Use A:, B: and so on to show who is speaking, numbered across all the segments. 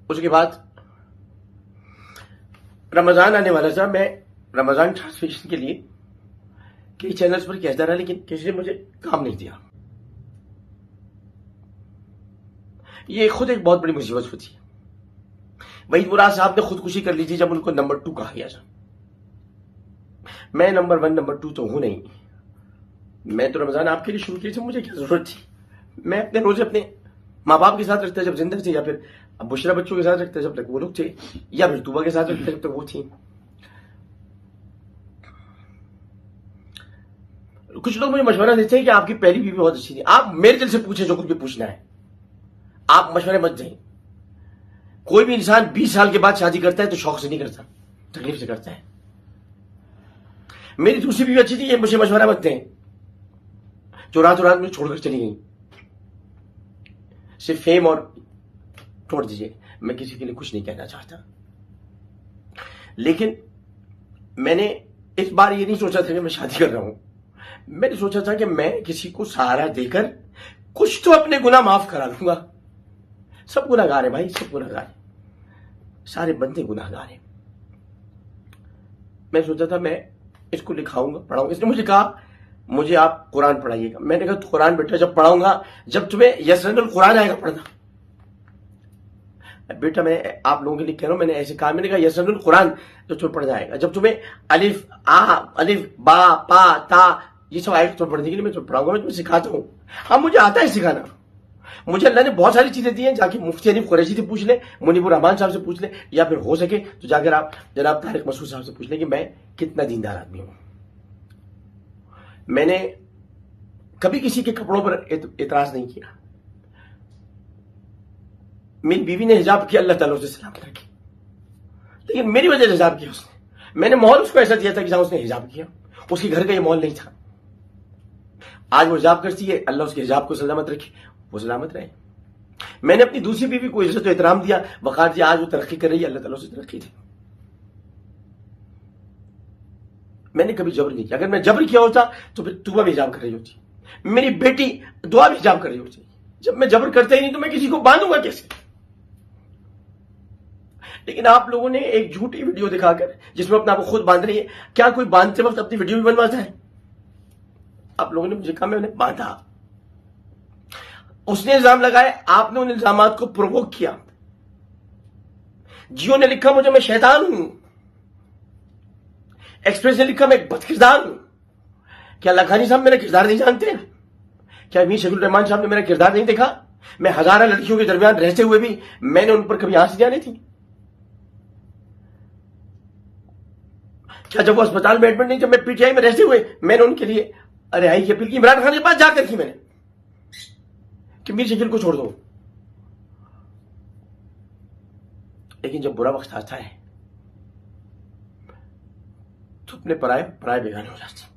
A: اس کے بعد رمضان آنے والا تھا. میں رمضان ٹرانسمیشن کے لیے کئی چینلز پر کہتا رہا لیکن کسی نے مجھے کام نہیں دیا. یہ خود ایک بہت بڑی مصیبت ہوتی ہے. وحید مراد صاحب نے خودکشی کر لی تھی جب ان کو نمبر 2 کہا گیا تھا. میں نمبر 1 نمبر 2 تو ہوں نہیں. میں تو رمضان آپ کے لیے شروع کی تھی, مجھے کیا ضرورت تھی. میں اپنے روزے اپنے ماں باپ کے ساتھ رکھتا جب زندہ تھے, یا پھر بشرا بچوں کے ساتھ رکھتا جب تک وہ لوگ تھے, یا پھر طوبہ کے ساتھ رکھتا جب تک وہ تھی. کچھ لوگ مجھے مشورہ دیتے ہیں کہ آپ کی پہلی بیوی بہت اچھی تھی. آپ میرے دل سے پوچھیں جو کچھ بھی پوچھنا ہے, آپ مشورے مت دیں. کوئی بھی انسان 20 سال کے بعد شادی کرتا ہے تو شوق سے نہیں کرتا, تکلیف سے کرتا ہے. میری دوسری بیوی اچھی تھی, یہ مجھے مشورہ مت دیں جو رات رات میں چھوڑ کر چلی گئی. صرف فیم اور چھوڑ دیجئے, میں کسی کے لیے کچھ نہیں کہنا چاہتا. لیکن میں نے اس بار یہ نہیں سوچا تھا کہ میں شادی کر رہا ہوں. میں نے سوچا تھا کہ میں کسی کو سہارا دے کر کچھ تو اپنے گناہ معاف کرا لوں گا. سب گناہ گار ہیں بھائی, سب گناہ گار ہیں, سارے بندے گناہ گار ہیں. میں سوچا تھا میں اس کو لکھاؤں گا, پڑھاؤں گا. اس نے مجھے کہا مجھے آپ قرآن پڑھائیے گا. میں نے کہا قرآن بیٹا جب پڑھاؤں گا جب تمہیں یسرن القرآن آئے گا پڑھنا. بیٹا میں آپ لوگوں کے لیے کہہ رہا ہوں, میں نے ایسے کہا, میں نے کہا یسرن القرآن جو تمہیں پڑھنا آئے گا, جب تمہیں الف با پا تا یہ سب آئے گا تمہیں پڑھنے کے لیے میں تمہیں پڑھاؤں گا, میں تمہیں سکھاتا ہوں. ہاں مجھے آتا ہے سکھانا. مجھے اللہ نے بہت ساری چیزیں دی ہیں, جا کے مفتی حنیف قریشی سے پوچھ لیں, منیب الرحمان صاحب سے پوچھ لیں, یا پھر ہو سکے تو جا کر آپ جناب طارق مسعود صاحب سے پوچھ لیں کہ میں کتنا دیندار آدمی ہوں. میں نے کبھی کسی کے کپڑوں پر اعتراض نہیں کیا. میری بیوی نے حجاب کیا, اللہ تعالیٰ اسے سلامت رکھے, لیکن میری وجہ سے حجاب کیا اس نے. میں نے ماحول اس کو ایسا دیا تھا کہ جہاں اس نے حجاب کیا, اس کے گھر کا یہ ماحول نہیں تھا. آج وہ حجاب کرتی ہے, اللہ اس کے حجاب کو سلامت رکھے, وہ سلامت رہے. میں نے اپنی دوسری بیوی کو عزت و احترام دیا, وقار دیا, آج وہ ترقی کر رہی ہے, اللہ تعالیٰ سے ترقی دے. میں نے کبھی جبر نہیں کیا. اگر میں جبر کیا ہوتا تو پھر طوبہ بھی حجاب کر رہی ہوتی, میری بیٹی دعا بھی حجاب کر رہی ہوتی. جب میں جبر کرتا ہی نہیں تو میں کسی کو باندھوں گا کیسے. لیکن آپ لوگوں نے ایک جھوٹی ویڈیو دکھا کر جس میں اپنا آپ کو خود باندھ رہی ہے. کیا کوئی باندھتے وقت اپنی ویڈیو بھی بنواتا ہے؟ آپ لوگوں نے مجھے کہا میں انہیں باندھا. اس نے الزام لگائے, آپ نے ان الزامات کو پرووک کیا. جیو نے لکھا مجھے میں شیطان ہوں, ایکسپریس نے لکھا میں ایک بد کردار ہوں. کیا لکھانی صاحب میرا کردار نہیں جانتے ہیں؟ کیا میر شکیل الرحمان صاحب نے میرا کردار نہیں دیکھا؟ میں ہزارہ لڑکیوں کے درمیان رہتے ہوئے بھی میں نے ان پر کبھی آنکھ جانے تھی؟ کیا جب وہ اسپتال میں ایڈمٹ نہیں, جب میں پی ٹی آئی میں رہتے ہوئے میں نے ان کے لیے رہائی کی اپیل کی, عمران خان کے پاس جا کر کی میں نے کہ میر شکیل کو چھوڑ دو. لیکن جب برا وقت آتا ہے تو اپنے پرائے بیگانے ہو جاتے.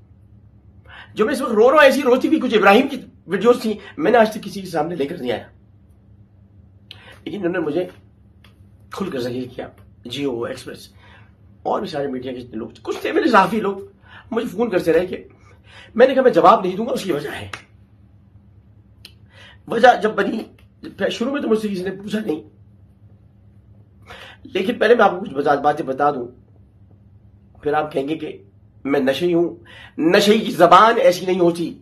A: جو میں اس وقت رو رہا ہوں, ایسی روتی بھی کچھ ابراہیم کی ویڈیوز تھی, میں نے آج تک کسی کے سامنے لے کر نہیں آیا. لیکن انہوں نے مجھے کھل کر ذلیل کیا. جیو, ایکسپریس اور بھی سارے میڈیا کے جتنے لوگ, کچھ تھے میرے صحافی لوگ, مجھے فون کرتے رہے کہ میں نے کہا میں جواب نہیں دوں گا. اس کی وجہ ہے, وجہ جب بنی شروع میں تو مجھ سے کسی نے پوچھا نہیں, لیکن پہلے میں آپ کو کچھ باتیں بتا دوں, پھر آپ کہیں گے کہ میں نشئی ہوں. نشئی کی زبان ایسی نہیں ہوتی.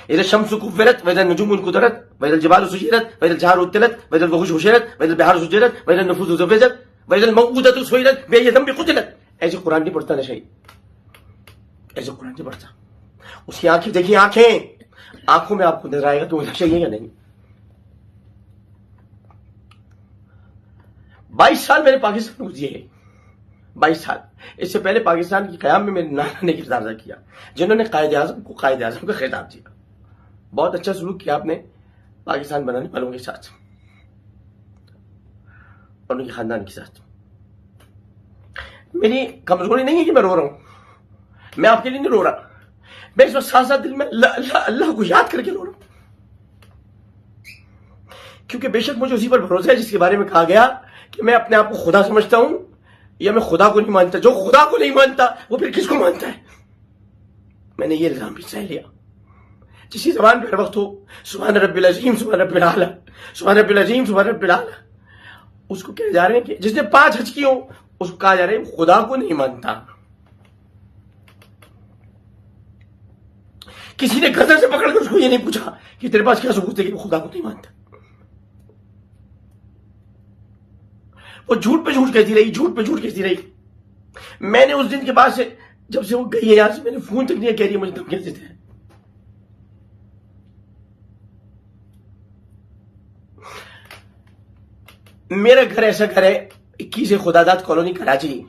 A: اذا الشمس كورت واذا النجوم انكدرت واذا الجبال سيرت واذا الجبال عطلت واذا الوحوش حشرت واذا البحار سجرت واذا النفوس زوجت واذا الموءودة سئلت بأي ذنب قتلت. ایسے قرآن نہیں پڑھتا نشئی, ایسے قرآن نہیں پڑھتا. اس کی آنکھیں دیکھیں, آنکھوں میں آپ کو نظر آئے گا تو نشئی ہے یا نہیں. 22 سال میں نے پاکستان کو دیے, 22 سال. اس سے پہلے پاکستان کی قیام میں میرے نانا نے کردار ادا کیا, جنہوں نے قائد اعظم کو قائد اعظم کا خطاب دیا. بہت اچھا سلوک کیا آپ نے پاکستان بنانے والوں کے ساتھ اور ان کے خاندان کے ساتھ. میری کمزوری نہیں ہے کہ میں رو رہا ہوں, میں آپ کے لیے نہیں رو رہا, میں اس وقت ساتھ ساتھ دل میں اللہ کو یاد کر کے رو رہا ہوں. کیونکہ بے شک مجھے اسی پر بھروسہ ہے جس کے بارے میں کہا گیا کہ میں اپنے آپ کو خدا سمجھتا ہوں یا میں خدا کو نہیں مانتا. جو خدا کو نہیں مانتا وہ پھر کس کو مانتا ہے؟ میں نے یہ الزام بھی سہ لیا. جسی زبان پہ ہر وقت ہو سبحان رب العظیم سبحان رب العالی, سبحان رب العظیم سبحان رب العالی, اس کو کہے جا رہے ہیں کہ جس نے 5 حج کی ہوں اس کو کہا جا رہا ہے خدا کو نہیں مانتا. کسی نے گردن سے پکڑ کر اس کو یہ نہیں پوچھا کہ تیرے پاس کیا ثبوت ہے کہ وہ خدا کو نہیں مانتا. وہ جھوٹ پہ جھوٹ کہتی رہی، جھوٹ پہ جھوٹ کہتی رہی. میں نے اس دن کے بعد سے جب سے وہ گئی ہے یہاں سے میں نے فون تک نہیں کہہ رہی ہے مجھے دھمکیاں دیتے ہیں. میرا گھر ایسا گھر ہے 21 خدا داد کالونی کراچی.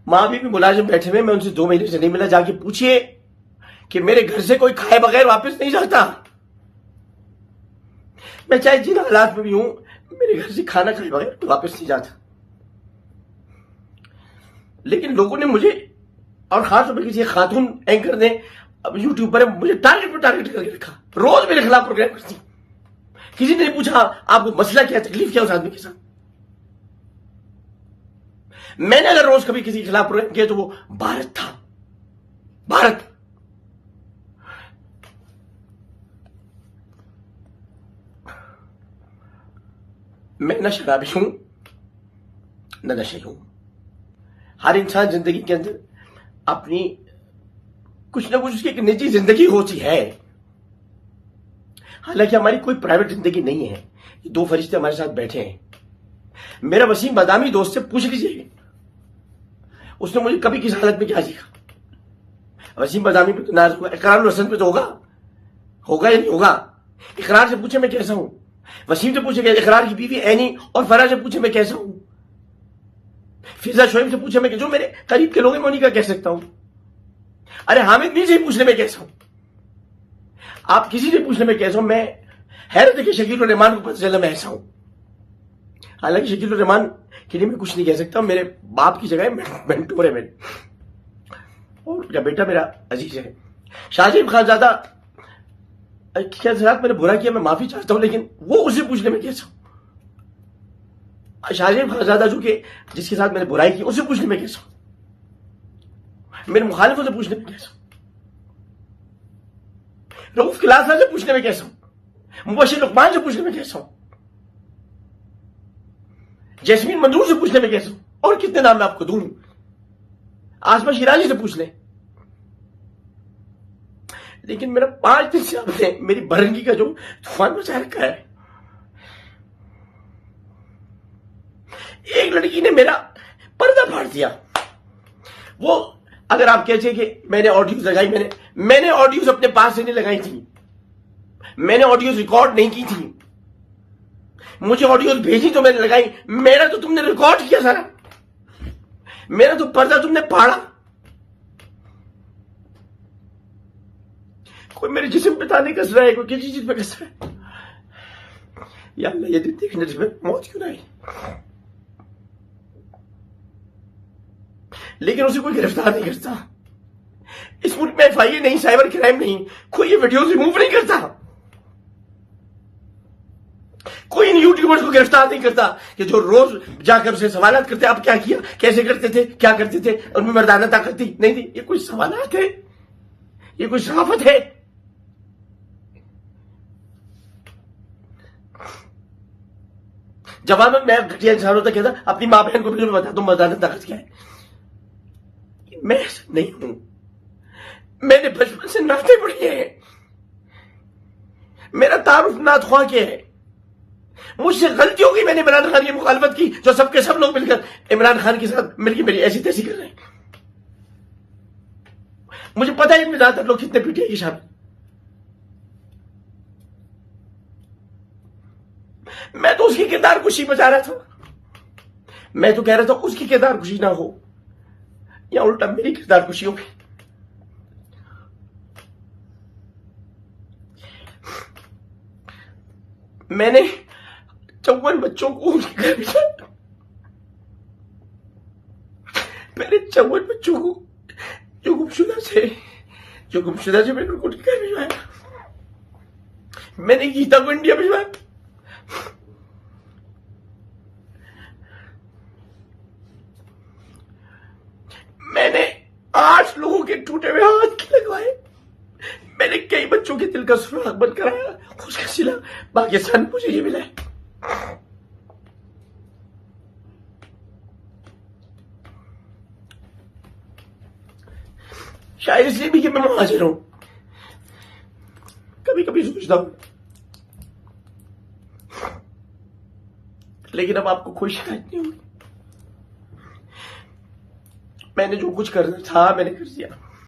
A: ماں بھی ملازم بیٹھے ہوئے، میں ان سے 2 مہینے سے نہیں ملا. جا کے پوچھئے کہ میرے گھر سے کوئی کھائے بغیر واپس نہیں جاتا. میں چاہے جن حالات میں بھی ہوں میرے گھر سے کھانا کھائے بغیر واپس نہیں جاتا. لیکن لوگوں نے مجھے، اور خاص طور پر کسی خاتون اینکر نے یوٹیوب پر مجھے ٹارگٹ پہ ٹارگٹ کر کے رکھا. روز میرے خلاف پروگرام کرتی. کسی نے نہیں پوچھا آپ کو مسئلہ کیا، تکلیف کیا اس آدمی کے ساتھ. میں نے اگر روز کبھی کسی کے خلاف پروگرام کیا تو وہ بھارت تھا. بھارت. میں نہ شرابی ہوں نہ نشے ہوں. ہر انسان زندگی کے اندر اپنی کچھ نہ کچھ اس کی ایک نجی زندگی ہوتی ہے. حالانکہ ہماری کوئی پرائیویٹ زندگی نہیں ہے. یہ 2 فرشتے ہمارے ساتھ بیٹھے ہیں. میرا وسیم بادامی دوست سے پوچھ لیجیے اس نے مجھے کبھی کس حالت میں کیا سیکھا. وسیم بادامی پہ تو ناز ہوگا، اقرار الحسن پہ تو ہوگا یا نہیں ہوگا. اقرار سے پوچھے میں کیسا ہوں. وسیم سے پوچھے کہ اقرار کی بیوی اینی اور فرح سے پوچھے میں کیسا ہوں. فضا شعیب سے پوچھے میں کہ جو میرے قریب کے لوگ ہیں میں انہیں کا کہہ سکتا ہوں. ارے حامد میر سے پوچھنے میں کیسا ہوں. آپ کسی سے پوچھنے میں کیسا ہوں. میں حیرت ہے کہ شکیل الرحمان کو پتہ چلا میں ایسا ہوں. حالانکہ شکیل الرحمان کے لیے میں کچھ نہیں کہہ سکتا. میرے باپ کی جگہ مینٹور ہے میرے، اور کیا بیٹا میرا عزیز ہے. شاہجہان خانزادہ کیا میں نے برا کیا، میں معافی چاہتا ہوں، لیکن وہ اسے پوچھنے میں کیسا ہوں. شاہجہان خانزادہ جو کہ جس کے ساتھ میں نے برائی کی اسے پوچھنے میں کیسا ہوں. میرے مخالفوں سے پوچھنے میں کیسا ہوں. رؤوف کلاسا سے پوچھنے میں کیسا ہوں. مبشر لقمان سے پوچھنے میں کیسا ہوں. جیسمین منظور سے پوچھنے میں کیسا ہوں. اور کتنے نام میں آپ کو دوں. آسما شیرازی سے پوچھ لیں. لیکن میرا 5 دن سے آپ نے میری برنگی کا جو طوفان مچا رکھا ہے. ایک لڑکی نے میرا پردہ پھاڑ دیا. وہ اگر آپ کہتے ہیں کہ میں نے آڈیوز لگائی، میں نے آڈیوز اپنے پاس سے نہیں لگائی تھی. میں نے آڈیوز ریکارڈ نہیں کی تھی. مجھے آڈیوز بھیجی تو میں نے لگائی. میرا تو تم نے ریکارڈ کیا سارا. میرا تو پردہ تم نے پھاڑا. کوئی میرے جسم پہ تانے کس رہا ہے، کوئی کسی چیز پہ کس رہا ہے. یا اللہ یہ دن دیکھنے جس میں موت کیوں نہ آئی. لیکن اسے کوئی گرفتار نہیں کرتا. اس ملک میں FIA نہیں، سائبر کرائم نہیں، کوئی یہ ویڈیوز ریموو نہیں کرتا. کوئی ان یوٹیوبرز کو گرفتار نہیں کرتا کہ جو روز جا کر اسے سوالات کرتے آپ کیا کیا، کیسے کرتے تھے، کیا کرتے تھے، ان میں مردانہ طاقت تھی نہیں تھی. یہ کوئی سوالات ہے؟ یہ کوئی صحافت ہے؟ جواب میں گھٹیا انسان ہوتا کہتا اپنی ماں بہن کو بھی میں بتا دوں مردانہ طاقت کیا ہے. میں ایسا نہیں ہوں. میں نے بچپن سے نعتیں پڑھی ہیں. میرا تعارف نعت خواں کے ہے. مجھ سے غلطی ہو گئی، میں نے عمران خان کی مخالفت کی جو سب کے سب لوگ مل کر عمران خان کے ساتھ مل کے میری ایسی تیسی کر رہے ہیں. مجھے پتا ہے ان میں زیادہ تر لوگ کتنے پیٹے کی شامل. میں تو اس کی کردار کشی بچا رہا تھا. میں تو کہہ رہا تھا اس کی کردار کشی نہ ہو، یا الٹا میری کردار کشی ہو گئی. میں نے 54 بچوں کو ان کے گھر بھیجا. میں نے 54 بچوں کو جو گمشدہ سے میں نے ان کو گھر بھیجوایا. میں نے گیتا کو انڈیا بھیجوایا. میں نے 8 لوگوں کے ٹوٹے ہوئے ہاتھ لگوائے. میں نے کئی بچوں کے دل کا سراغ بند کرایا. خوش کا سلا پاکستان مجھے یہ ملا ہے. شاید اس لیے بھی کہ میں مہاجر ہوں. کبھی کبھی سوچتا ہوں لیکن اب آپ کو کوئی شکایت نہیں ہوگی. میں نے جو کچھ کرنا تھا میں نے کر دیا.